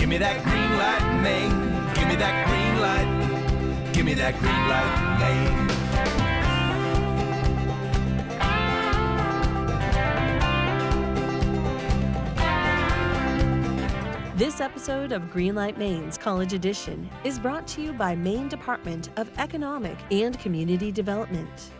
Give me that green light, Maine. Give me that green light. Give me that green light, Maine. This episode of Greenlight Maine's College Edition is brought to you by Maine Department of Economic and Community Development.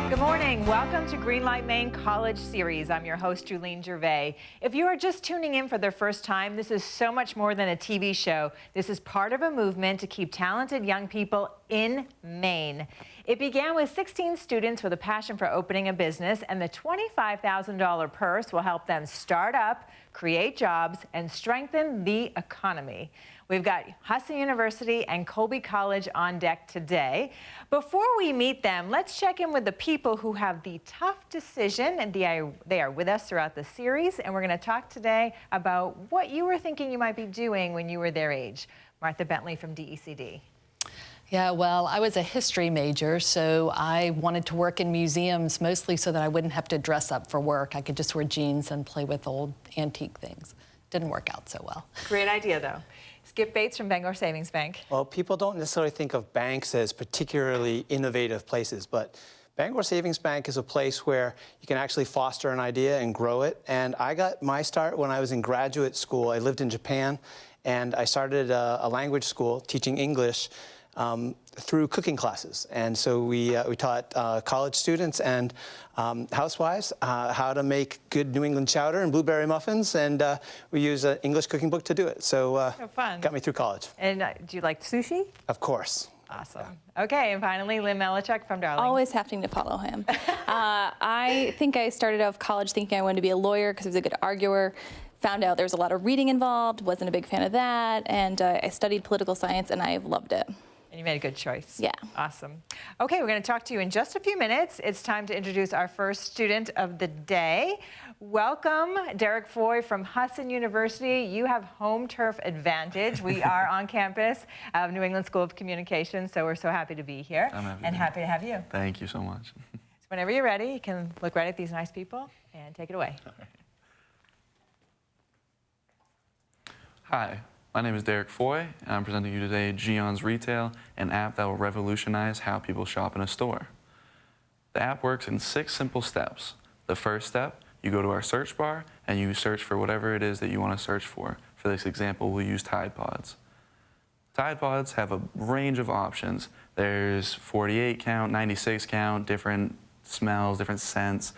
Good morning. Welcome to Greenlight Maine College Series. I'm your host, Julene Gervais. If you are just tuning in for the first time, this is so much more than a TV show. This is part of a movement to keep talented young people in Maine. It began with 16 students with a passion for opening a business, and the $25,000 purse will help them start up, create jobs, and strengthen the economy. We've got Husson University and Colby College on deck today. Before we meet them, let's check in with the people who have the tough decision, and they are with us throughout the series, and we're going to talk today about what you were thinking you might be doing when you were their age. Martha Bentley from DECD. Yeah, well, I was a history major, so I wanted to work in museums mostly so that I wouldn't have to dress up for work. I could just wear jeans and play with old antique things. Didn't work out so well. Great idea, though. Skip Bates from Bangor Savings Bank. Well, people don't necessarily think of banks as particularly innovative places, but Bangor Savings Bank is a place where you can actually foster an idea and grow it. And I got my start when I was in graduate school. I lived in Japan, and I started a language school teaching English through cooking classes. And so we taught college students and housewives how to make good New England chowder and blueberry muffins, and we use an English cooking book to do it. So fun. Got me through college. And do you like sushi? Of course. Awesome. Yeah. Okay, and finally, Lynne Melochik from Darling. Always having to follow him. I think I started out college thinking I wanted to be a lawyer because I was a good arguer. Found out there was a lot of reading involved, wasn't a big fan of that, and I studied political science, and I've loved it. And you made a good choice. Yeah. Awesome. Okay, we're going to talk to you in just a few minutes. It's time to introduce our first student of the day. Welcome, Derek Foy from Husson University. You have home turf advantage. We are on campus of New England School of Communication, so we're so happy to be here. I'm happy and happy to have you. Thank you so much. So whenever you're ready, you can look right at these nice people and take it away. All right. Hi. My name is Derek Foy, and I'm presenting you today Gion's Retail, an app that will revolutionize how people shop in a store. The app works in 6 simple steps. The first step, you go to our search bar and you search for whatever it is that you want to search for. For this example, we'll use Tide Pods. Tide Pods have a range of options. There's 48 count, 96 count, different smells, different scents.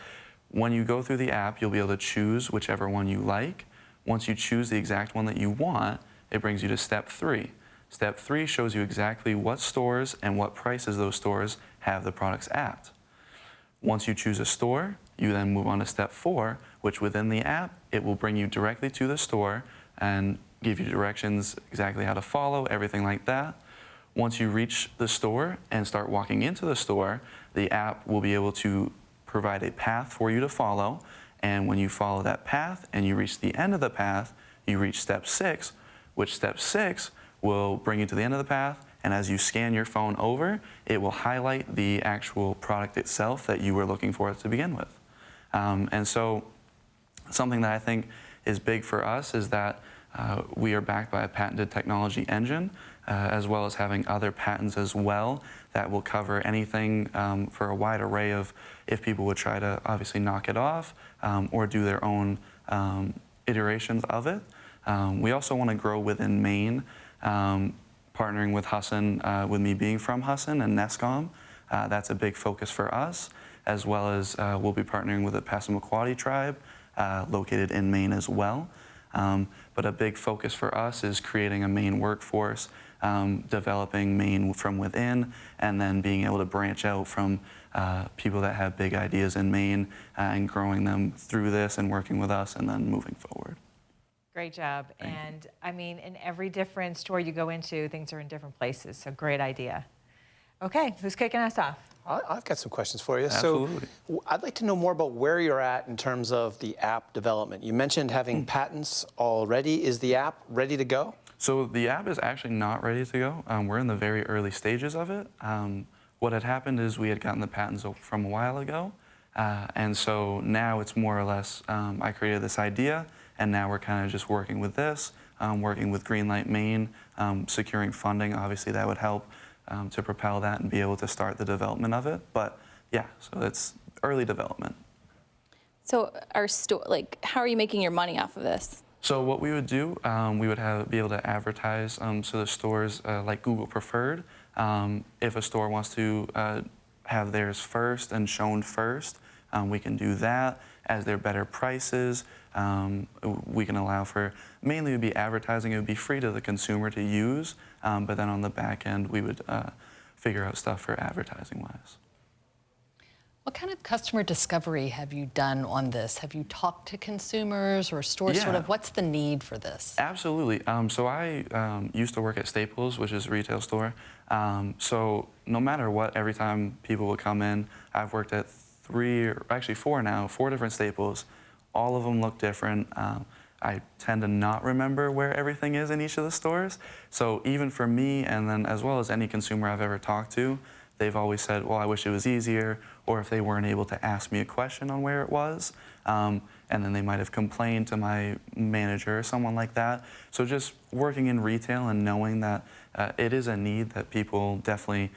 When you go through the app, you'll be able to choose whichever one you like. Once you choose the exact one that you want, it brings you to step 3. Step 3 shows you exactly what stores and what prices those stores have the products at. Once you choose a store, you then move on to step 4, which within the app, it will bring you directly to the store and give you directions exactly how to follow, everything like that. Once you reach the store and start walking into the store, the app will be able to provide a path for you to follow. And when you follow that path and you reach the end of the path, you reach step 6, which step 6 will bring you to the end of the path, and as you scan your phone over, it will highlight the actual product itself that you were looking for to begin with. And so something that I think is big for us is that we are backed by a patented technology engine, as well as having other patents as well that will cover anything for a wide array of if people would try to obviously knock it off or do their own iterations of it. We also want to grow within Maine, partnering with Husson, with me being from Husson and NESCOM. That's a big focus for us, as well as we'll be partnering with the Passamaquoddy tribe, located in Maine as well. But a big focus for us is creating a Maine workforce, developing Maine from within, and then being able to branch out from people that have big ideas in Maine and growing them through this and working with us and then moving forward. Great job. And I mean, in every different store you go into, things are in different places, so great idea. Okay, who's kicking us off? I've got some questions for you. Absolutely. So I'd like to know more about where you're at in terms of the app development. You mentioned having patents already. Is the app ready to go? So the app is actually not ready to go. We're in the very early stages of it. What had happened is we had gotten the patents from a while ago. And so now it's more or less, I created this idea and now we're kind of just working with this, working with Greenlight Maine, securing funding. Obviously, that would help to propel that and be able to start the development of it. But yeah, so it's early development. So our store, like, how are you making your money off of this? So what we would do, we would be able to advertise so the stores like Google Preferred. If a store wants to have theirs first and shown first, we can do that. As they're better prices, we can allow for, mainly it would be advertising. It would be free to the consumer to use, but then on the back end, we would figure out stuff for advertising-wise. What kind of customer discovery have you done on this? Have you talked to consumers or stores? Yeah. Sort of, what's the need for this? Absolutely. So I used to work at Staples, which is a retail store. So no matter what, every time people would come in, I've worked at 4 different Staples. All of them look different. I tend to not remember where everything is in each of the stores. So even for me, and then as well as any consumer I've ever talked to, they've always said, well, I wish it was easier, or if they weren't able to ask me a question on where it was, and then they might have complained to my manager or someone like that. So just working in retail and knowing that it is a need that people definitely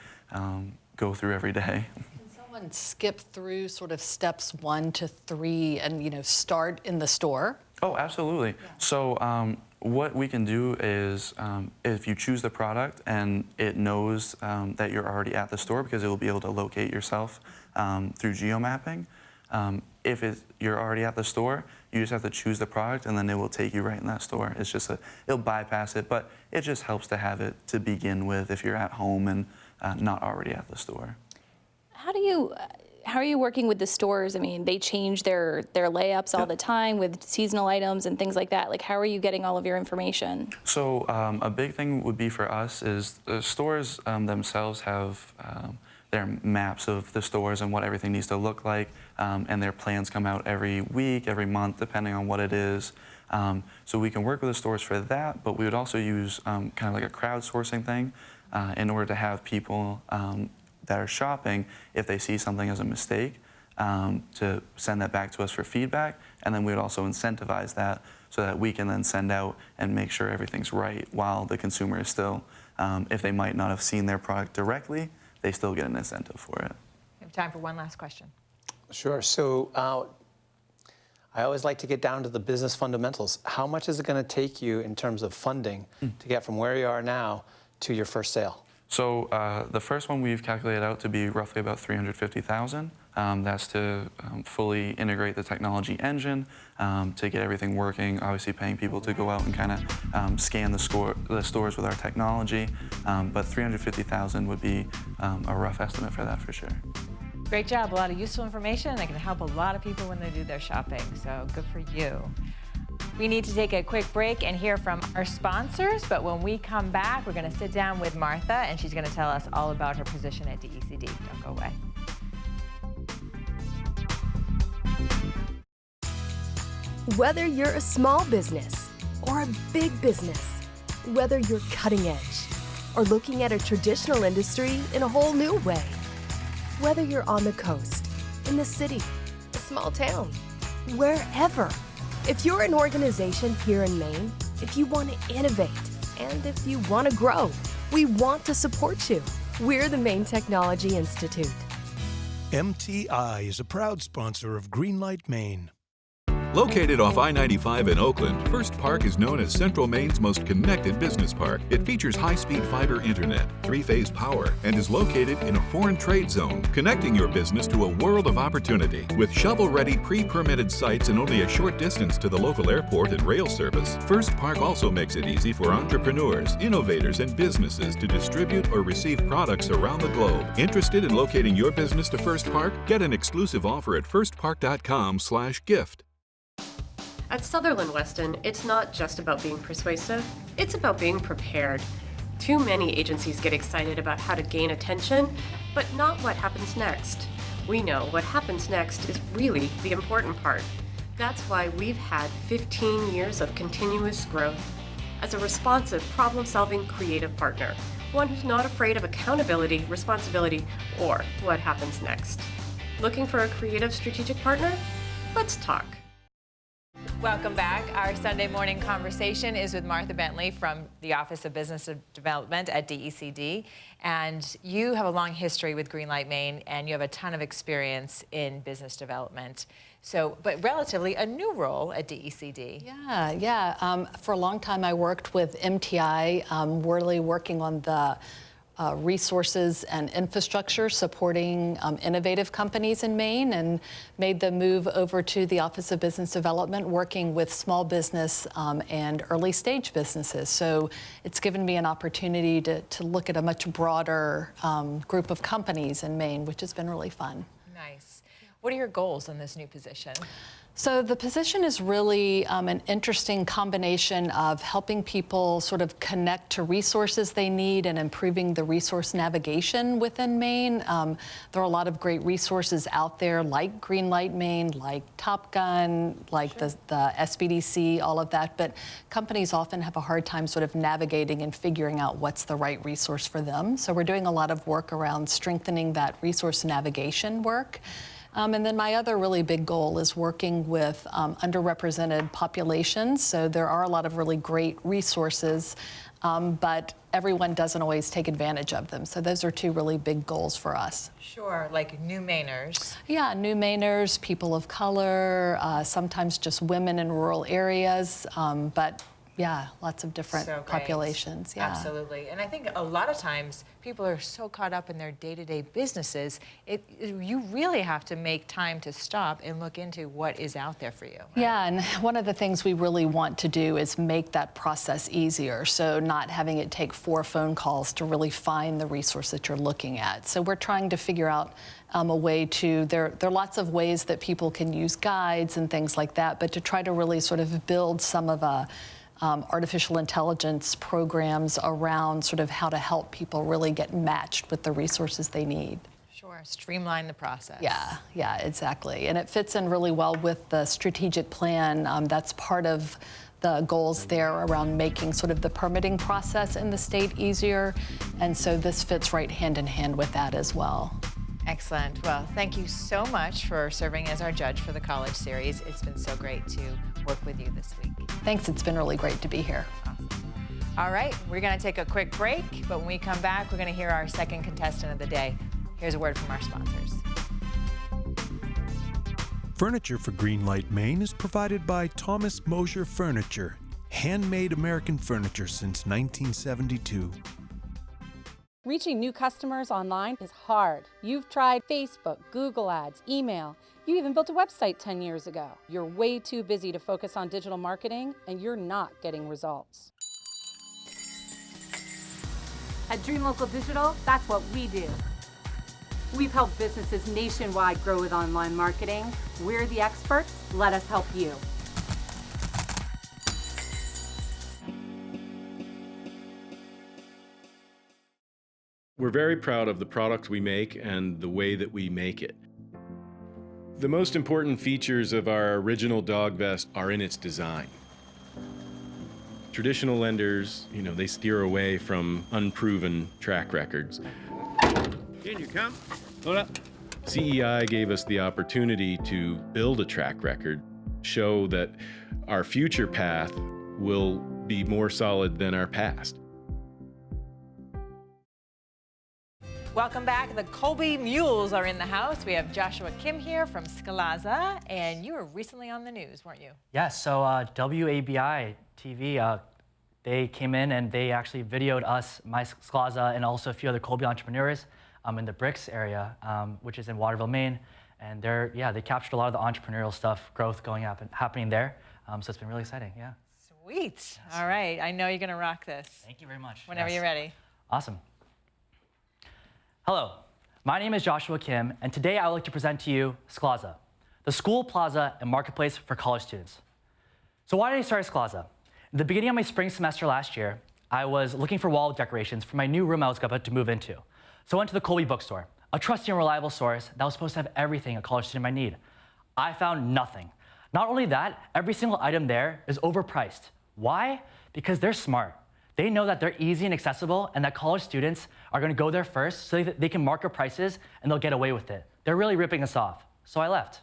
go through every day. Can someone skip through sort of steps 1 to 3 and, start in the store? Oh, absolutely. Yeah. So what we can do is if you choose the product and it knows that you're already at the store, because it will be able to locate yourself through geomapping. If you're already at the store, you just have to choose the product and then it will take you right in that store. It's just it'll bypass it, but it just helps to have it to begin with if you're at home and not already at the store. How are you working with the stores? I mean, they change their layups all the time with seasonal items and things like that. Like, how are you getting all of your information? So a big thing would be for us is the stores themselves have their maps of the stores and what everything needs to look like, and their plans come out every week, every month, depending on what it is. So we can work with the stores for that, but we would also use kind of like a crowdsourcing thing in order to have people that are shopping, if they see something as a mistake, to send that back to us for feedback, and then we would also incentivize that so that we can then send out and make sure everything's right while the consumer is still, if they might not have seen their product directly, they still get an incentive for it. We have time for one last question. Sure. So I always like to get down to the business fundamentals. How much is it going to take you in terms of funding to get from where you are now to your first sale? So the first one we've calculated out to be roughly about $350,000. That's to fully integrate the technology engine, to get everything working, obviously paying people to go out and kind of scan the stores with our technology. But $350,000 would be a rough estimate for that for sure. Great job, a lot of useful information that can help a lot of people when they do their shopping, so good for you. We need to take a quick break and hear from our sponsors, but when we come back, we're going to sit down with Martha, and she's going to tell us all about her position at DECD. Don't go away. Whether you're a small business or a big business, whether you're cutting edge or looking at a traditional industry in a whole new way, whether you're on the coast, in the city, a small town, wherever. If you're an organization here in Maine, if you want to innovate, and if you want to grow, we want to support you. We're the Maine Technology Institute. MTI is a proud sponsor of Greenlight Maine. Located off I-95 in Oakland, First Park is known as Central Maine's most connected business park. It features high-speed fiber internet, 3-phase power, and is located in a foreign trade zone, connecting your business to a world of opportunity. With shovel-ready, pre-permitted sites and only a short distance to the local airport and rail service, First Park also makes it easy for entrepreneurs, innovators, and businesses to distribute or receive products around the globe. Interested in locating your business to First Park? Get an exclusive offer at firstpark.com/gift. At Sutherland Weston, it's not just about being persuasive, it's about being prepared. Too many agencies get excited about how to gain attention, but not what happens next. We know what happens next is really the important part. That's why we've had 15 years of continuous growth. As a responsive, problem-solving creative partner, one who's not afraid of accountability, responsibility, or what happens next. Looking for a creative strategic partner? Let's talk. Welcome back. Our Sunday morning conversation is with Martha Bentley from the Office of Business Development at DECD. And you have a long history with Greenlight Maine, and you have a ton of experience in business development. So, but relatively a new role at DECD. Yeah. For a long time, I worked with MTI, really working on the resources and infrastructure supporting innovative companies in Maine, and made the move over to the Office of Business Development, working with small business and early stage businesses. So it's given me an opportunity to look at a much broader group of companies in Maine, which has been really fun. Nice. What are your goals in this new position? So the position is really an interesting combination of helping people sort of connect to resources they need and improving the resource navigation within Maine. There are a lot of great resources out there, like Greenlight Maine, like Top Gun, like the SBDC, all of that. But companies often have a hard time sort of navigating and figuring out what's the right resource for them. So we're doing a lot of work around strengthening that resource navigation work. And then my other really big goal is working with underrepresented populations. So there are a lot of really great resources, but everyone doesn't always take advantage of them. So those are two really big goals for us. Sure, like new Mainers. Yeah, new Mainers, people of color, sometimes just women in rural areas, but yeah, lots of different populations. Yeah. Absolutely. And I think a lot of times people are so caught up in their day-to-day businesses, you really have to make time to stop and look into what is out there for you. Right? Yeah, and one of the things we really want to do is make that process easier. So not having it take 4 phone calls to really find the resource that you're looking at. So we're trying to figure out a way to, there are lots of ways that people can use guides and things like that, but to try to really sort of build some of a artificial intelligence programs around sort of how to help people really get matched with the resources they need. Sure, streamline the process. Yeah, exactly. And it fits in really well with the strategic plan. That's part of the goals there around making sort of the permitting process in the state easier. And so this fits right hand in hand with that as well. Excellent. Well, thank you so much for serving as our judge for the college series. It's been so great to work with you this week. Thanks. It's been really great to be here. Awesome. All right, we're going to take a quick break, but when we come back, we're going to hear our second contestant of the day. Here's a word from our sponsors. Furniture for Greenlight Maine is provided by Thomas Mosier Furniture, handmade American furniture since 1972. Reaching new customers online is hard. You've tried Facebook, Google Ads, email. You even built a website 10 years ago. You're way too busy to focus on digital marketing, and you're not getting results. At Dream Local Digital, that's what we do. We've helped businesses nationwide grow with online marketing. We're the experts. Let us help you. We're very proud of the product we make and the way that we make it. The most important features of our original dog vest are in its design. Traditional lenders, they steer away from unproven track records. In you come. Hold up. CEI gave us the opportunity to build a track record, show that our future path will be more solid than our past. Welcome back. The Colby Mules are in the house. We have Joshua Kim here from Sklaza, and you were recently on the news, weren't you? Yes, so WABI TV, they came in and they actually videoed us, my Sclaza, and also a few other Colby entrepreneurs in the Bricks area, which is in Waterville, Maine. And they captured a lot of the entrepreneurial stuff, growth happening there. So it's been really exciting, yeah. Sweet. Yes. All right, I know you're gonna rock this. Thank you very much. Whenever you're ready. Awesome. Hello, my name is Joshua Kim, and today I would like to present to you Sclaza, the school plaza and marketplace for college students. So why did I start Sclaza? In the beginning of my spring semester last year, I was looking for wall decorations for my new room I was about to move into. So I went to the Colby bookstore, a trusty and reliable source that was supposed to have everything a college student might need. I found nothing. Not only that, every single item there is overpriced. Why? Because they're smart. They know that they're easy and accessible and that college students are going to go there first so they can market prices and they'll get away with it. They're really ripping us off. So I left.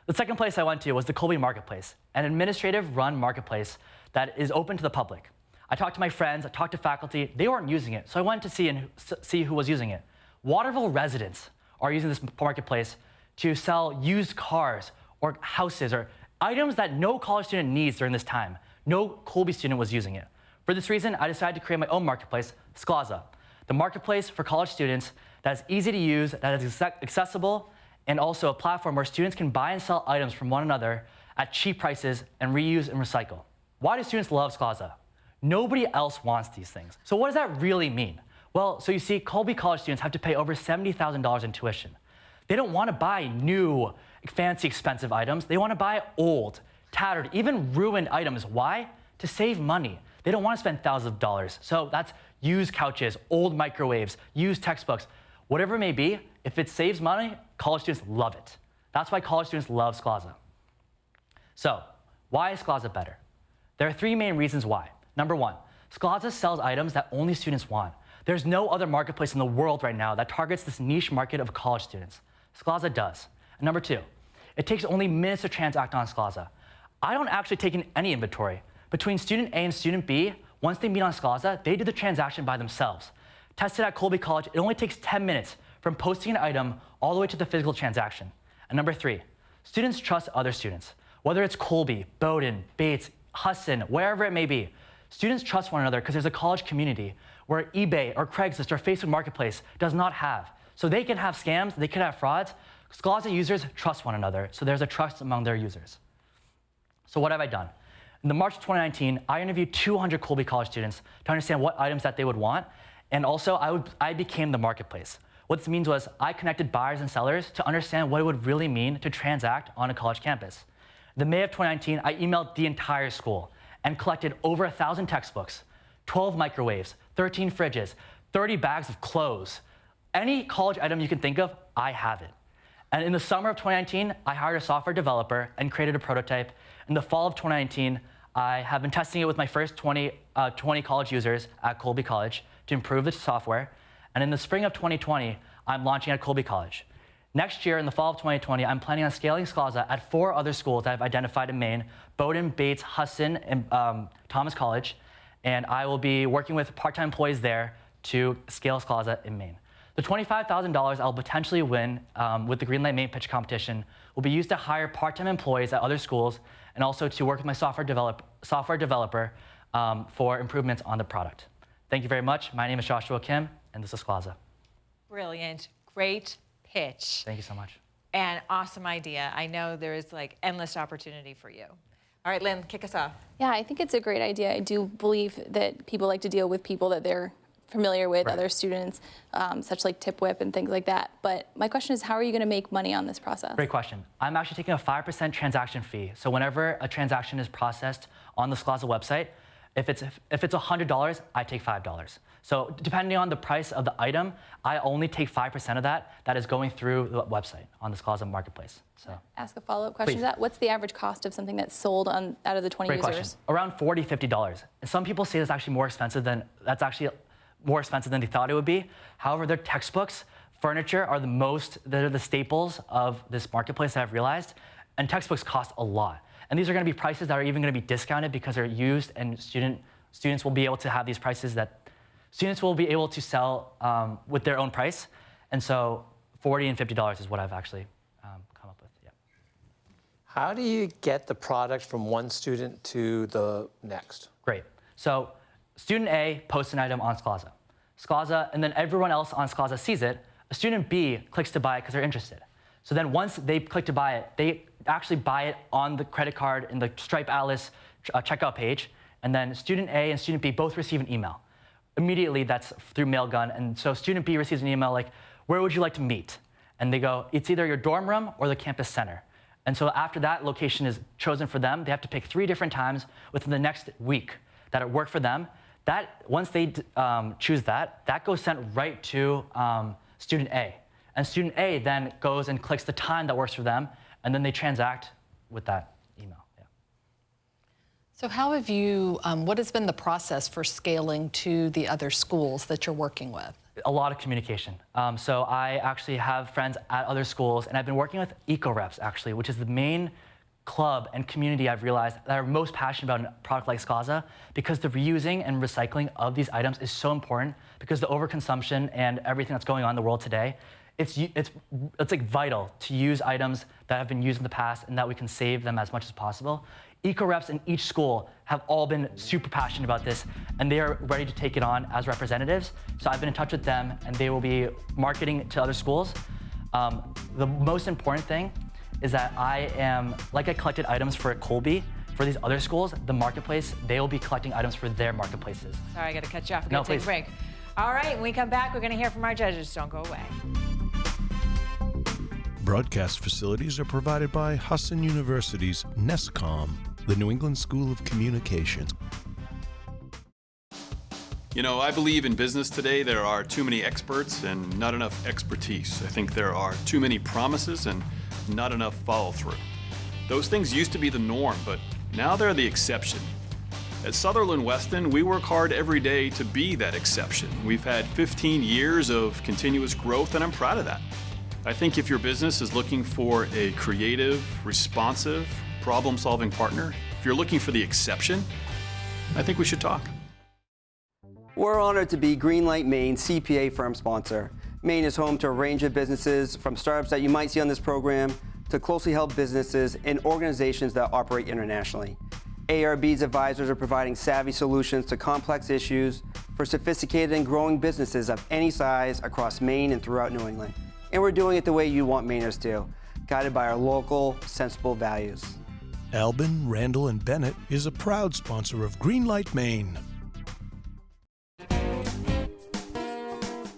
The second place I went to was the Colby Marketplace, an administrative-run marketplace that is open to the public. I talked to my friends, I talked to faculty, they weren't using it, so I went to see who was using it. Waterville residents are using this marketplace to sell used cars or houses or items that no college student needs during this time. No Colby student was using it. For this reason, I decided to create my own marketplace, Sklaza, the marketplace for college students that is easy to use, that is accessible, and also a platform where students can buy and sell items from one another at cheap prices and reuse and recycle. Why do students love Scaaza? Nobody else wants these things. So what does that really mean? Well, so you see, Colby college students have to pay over $70,000 in tuition. They don't want to buy new, fancy, expensive items. They want to buy old, tattered, even ruined items. Why? To save money. They don't want to spend thousands of dollars. So that's used couches, old microwaves, used textbooks, whatever it may be. If it saves money, college students love it. That's why college students love Scaaza. So why is Scaaza better? There are three main reasons why. Number one, Scaaza sells items that only students want. There's no other marketplace in the world right now that targets this niche market of college students. Scaaza does. And number two, it takes only minutes to transact on Scaaza. I don't actually take in any inventory. Between student A and student B, once they meet on Scaaza, they do the transaction by themselves. Tested at Colby College, it only takes 10 minutes from posting an item all the way to the physical transaction. And number three, students trust other students. Whether it's Colby, Bowdoin, Bates, Husson, wherever it may be, students trust one another because there's a college community where eBay or Craigslist or Facebook Marketplace does not have. So they can have scams, they can have frauds. Scaaza users trust one another, so there's a trust among their users. So what have I done? In the March of 2019, I interviewed 200 Colby College students to understand what items that they would want, and also I became the marketplace. What this means was I connected buyers and sellers to understand what it would really mean to transact on a college campus. In the May of 2019, I emailed the entire school and collected over 1,000 textbooks, 12 microwaves, 13 fridges, 30 bags of clothes. Any college item you can think of, I have it. And in the summer of 2019, I hired a software developer and created a prototype. In the fall of 2019, I have been testing it with my first 20 college users at Colby College to improve the software. And in the spring of 2020, I'm launching at Colby College. Next year, in the fall of 2020, I'm planning on scaling Scaaza at 4 other schools that I've identified in Maine: Bowdoin, Bates, Husson, and Thomas College. And I will be working with part-time employees there to scale Scaaza in Maine. The $25,000 I'll potentially win with the Greenlight Maine pitch competition will be used to hire part-time employees at other schools and also to work with my software developer for improvements on the product. Thank you very much. My name is Joshua Kim, and this is Scaaza. Brilliant. Great pitch. Thank you so much. And awesome idea. I know there is like endless opportunity for you. All right, Lynn, kick us off. Yeah, I think it's a great idea. I do believe that people like to deal with people that they're familiar with, other students, such like Tip Whip and things like that. But my question is, how are you going to make money on this process? Great question. I'm actually taking a 5% transaction fee. So whenever a transaction is processed on the Scaaza website, if it's $100, I take $5. So depending on the price of the item, I only take 5% of that is going through the website on the Scaaza marketplace. So ask a follow-up question to that. What's the average cost of something that's sold out of the 20 Great users? question. Around $40, $50. And some people say that's actually more expensive than they thought it would be. However, their textbooks, furniture are they're the staples of this marketplace that I've realized, and textbooks cost a lot. And these are going to be prices that are even going to be discounted because they're used, and students will be able to have these prices that students will be able to sell with their own price. And so $40 and $50 is what I've actually come up with. Yeah. How do you get the product from one student to the next? Great. So student A posts an item on Scaaza, and then everyone else on Scaaza sees it. Student B clicks to buy it because they're interested. So then once they click to buy it, they actually buy it on the credit card in the Stripe Atlas checkout page, and then student A and student B both receive an email. Immediately, that's through Mailgun, and so student B receives an email like, where would you like to meet? And they go, it's either your dorm room or the campus center. And so after that location is chosen for them, they have to pick 3 different times within the next week that it work for them. Once they choose that goes sent right to student A. And student A then goes and clicks the time that works for them, and then they transact with that email. Yeah. So how have you, what has been the process for scaling to the other schools that you're working with? A lot of communication. So I actually have friends at other schools, and I've been working with eco-reps, actually, which is the main club and community I've realized that are most passionate about a product like Scaaza, because the reusing and recycling of these items is so important, because the overconsumption and everything that's going on in the world today, it's like vital to use items that have been used in the past and that we can save them as much as possible. Eco-reps in each school have all been super passionate about this, and they are ready to take it on as representatives. So I've been in touch with them, and they will be marketing to other schools. The most important thing is that like I collected items for Colby, for these other schools, the marketplace, they will be collecting items for their marketplaces. Sorry, I got to cut you off. No, Take a please. break. All right, when we come back, we're going to hear from our judges. Don't go away. Broadcast facilities are provided by Husson University's NESCOM, the New England School of Communication. You know, I believe in business today there are too many experts and not enough expertise. I think there are too many promises and not enough follow-through. Those things used to be the norm, but now they're the exception. At Sutherland Weston, we work hard every day to be that exception. We've had 15 years of continuous growth, and I'm proud of that. I think if your business is looking for a creative, responsive, problem-solving partner, if you're looking for the exception, I think we should talk. We're honored to be Greenlight Maine CPA firm sponsor. Maine is home to a range of businesses, from startups that you might see on this program to closely held businesses and organizations that operate internationally. ARB's advisors are providing savvy solutions to complex issues for sophisticated and growing businesses of any size across Maine and throughout New England. And we're doing it the way you want Mainers to, guided by our local, sensible values. Albin, Randall, and Bennett is a proud sponsor of Greenlight Maine.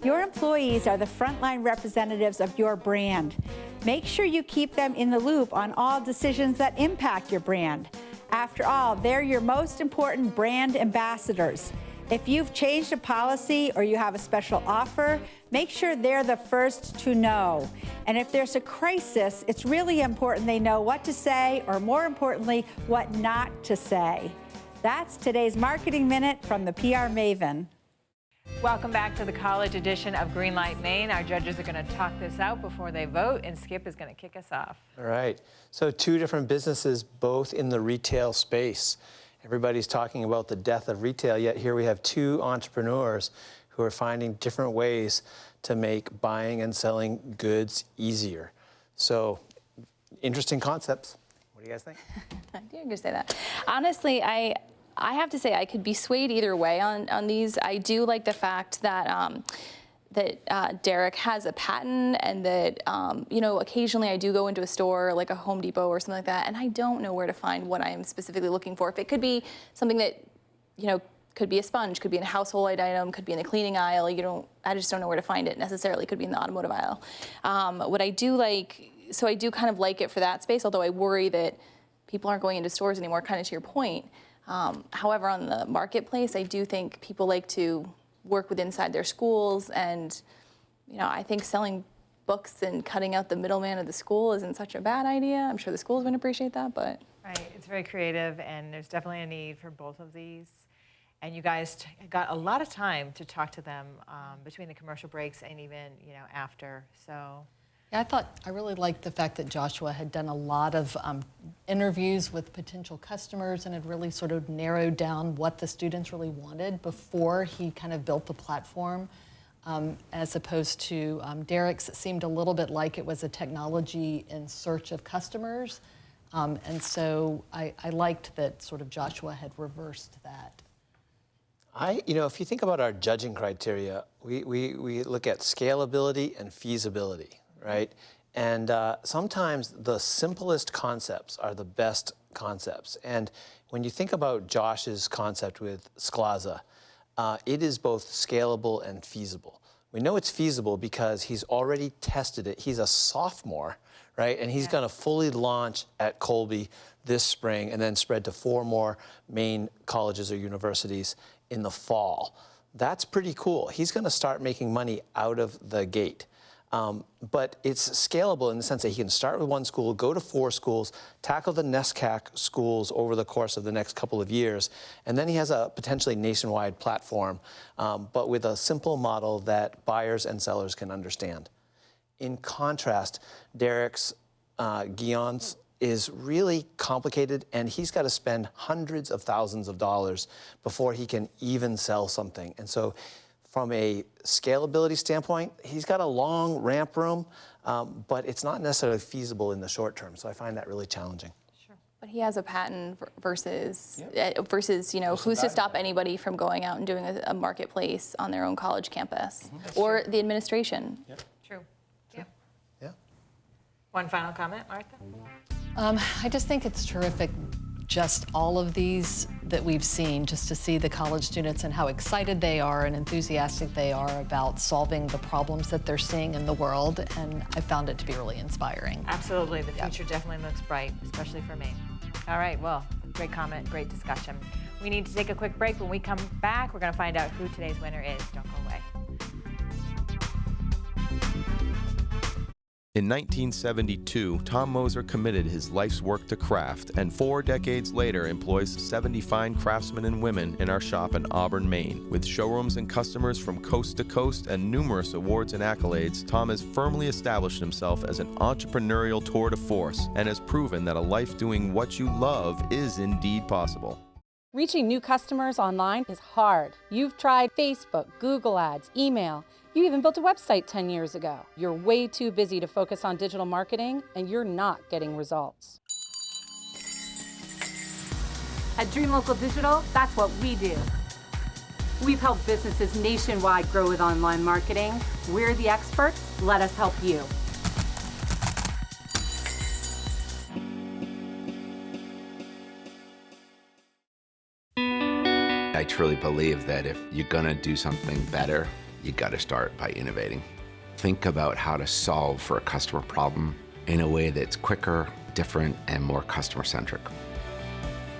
Your employees are the frontline representatives of your brand. Make sure you keep them in the loop on all decisions that impact your brand. After all, they're your most important brand ambassadors. If you've changed a policy or you have a special offer, make sure they're the first to know. And if there's a crisis, it's really important they know what to say, or more importantly, what not to say. That's today's Marketing Minute from the PR Maven. Welcome back to the college edition of Greenlight Maine. Our judges are going to talk this out before they vote, and Skip is going to kick us off. All right. So two different businesses, both in the retail space. Everybody's talking about the death of retail, yet here we have two entrepreneurs who are finding different ways to make buying and selling goods easier. So, interesting concepts. What do you guys think? I knew you were going to say that. Honestly, I have to say I could be swayed either way on these. I do like the fact that Derek has a patent, and that, occasionally I do go into a store like a Home Depot or something like that, and I don't know where to find what I am specifically looking for. If it could be something that, could be a sponge, could be in a household item, could be in the cleaning aisle, I just don't know where to find it necessarily. Could be in the automotive aisle. What I do like, so I do kind of like it for that space, although I worry that people aren't going into stores anymore, kind of to your point. However, on the marketplace, I do think people like to work with inside their schools, and I think selling books and cutting out the middleman of the school isn't such a bad idea. I'm sure the schools wouldn't appreciate that, but. Right, it's very creative, and there's definitely a need for both of these. And you guys got a lot of time to talk to them between the commercial breaks and even, after, so. Yeah, I really liked the fact that Joshua had done a lot of interviews with potential customers and had really sort of narrowed down what the students really wanted before he kind of built the platform, as opposed to Derek's seemed a little bit like it was a technology in search of customers. And so I liked that sort of Joshua had reversed that. If you think about our judging criteria, we look at scalability and feasibility. Right? And sometimes the simplest concepts are the best concepts. And when you think about Josh's concept with Sklaza, it is both scalable and feasible. We know it's feasible because he's already tested it. He's a sophomore, right? And he's going to fully launch at Colby this spring and then spread to 4 more Maine colleges or universities in the fall. That's pretty cool. He's going to start making money out of the gate. But it's scalable in the sense that he can start with one school, go to 4 schools, tackle the NESCAC schools over the course of the next couple of years, and then he has a potentially nationwide platform, but with a simple model that buyers and sellers can understand. In contrast, Derek's Geions is really complicated, and he's got to spend hundreds of thousands of dollars before he can even sell something. And so from a scalability standpoint, he's got a long ramp room, but it's not necessarily feasible in the short term. So I find that really challenging. But he has a patent versus you know, who's to stop anybody from going out and doing a marketplace on their own college campus, or the administration. True. Yeah. One final comment, Martha? I just think it's terrific, just all of these that we've seen, just to see the college students and how excited they are and enthusiastic they are about solving the problems that they're seeing in the world, and I found it to be really inspiring. Absolutely, the future definitely looks bright, especially for Maine. All right, well, great comment, great discussion. We need to take a quick break. When we come back, we're gonna find out who today's winner is. Don't go away. In 1972, Tom Moser committed his life's work to craft, and 4 decades later employs 70 fine craftsmen and women in our shop in Auburn, Maine. With showrooms and customers from coast to coast and numerous awards and accolades, Tom has firmly established himself as an entrepreneurial tour de force and has proven that a life doing what you love is indeed possible. Reaching new customers online is hard. You've tried Facebook, Google Ads, email. You even built a website 10 years ago. You're way too busy to focus on digital marketing, and you're not getting results. At Dream Local Digital, that's what we do. We've helped businesses nationwide grow with online marketing. We're the experts. Let us help you. I truly believe that if you're gonna do something better, you gotta start by innovating. Think about how to solve for a customer problem in a way that's quicker, different, and more customer-centric.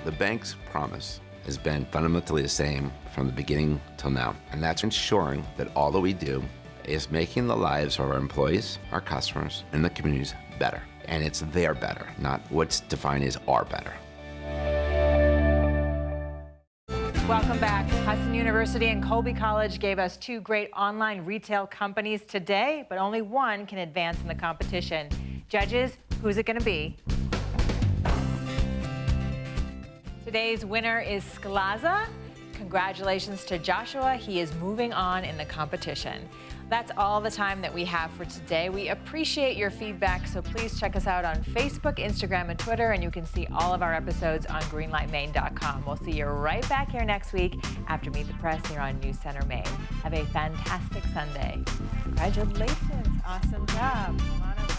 The bank's promise has been fundamentally the same from the beginning till now, and that's ensuring that all that we do is making the lives of our employees, our customers, and the communities better. And it's their better, not what's defined as our better. Welcome back. Husson University and Colby College gave us 2 great online retail companies today, but only one can advance in the competition. Judges, who's it going to be? Today's winner is Sklaza. Congratulations to Joshua. He is moving on in the competition. That's all the time that we have for today. We appreciate your feedback, so please check us out on Facebook, Instagram, and Twitter, and you can see all of our episodes on greenlightmaine.com. We'll see you right back here next week after Meet the Press here on NewsCenter Maine. Have a fantastic Sunday. Congratulations. Awesome job. Come on over.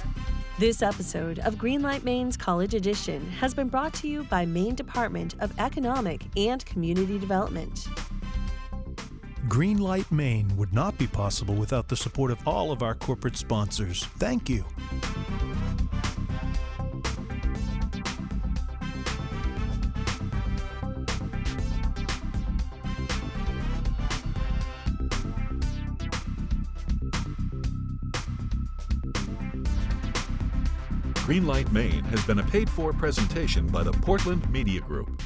This episode of Greenlight Maine's College Edition has been brought to you by Maine Department of Economic and Community Development. Greenlight Maine would not be possible without the support of all of our corporate sponsors. Thank you. Greenlight Maine has been a paid-for presentation by the Portland Media Group.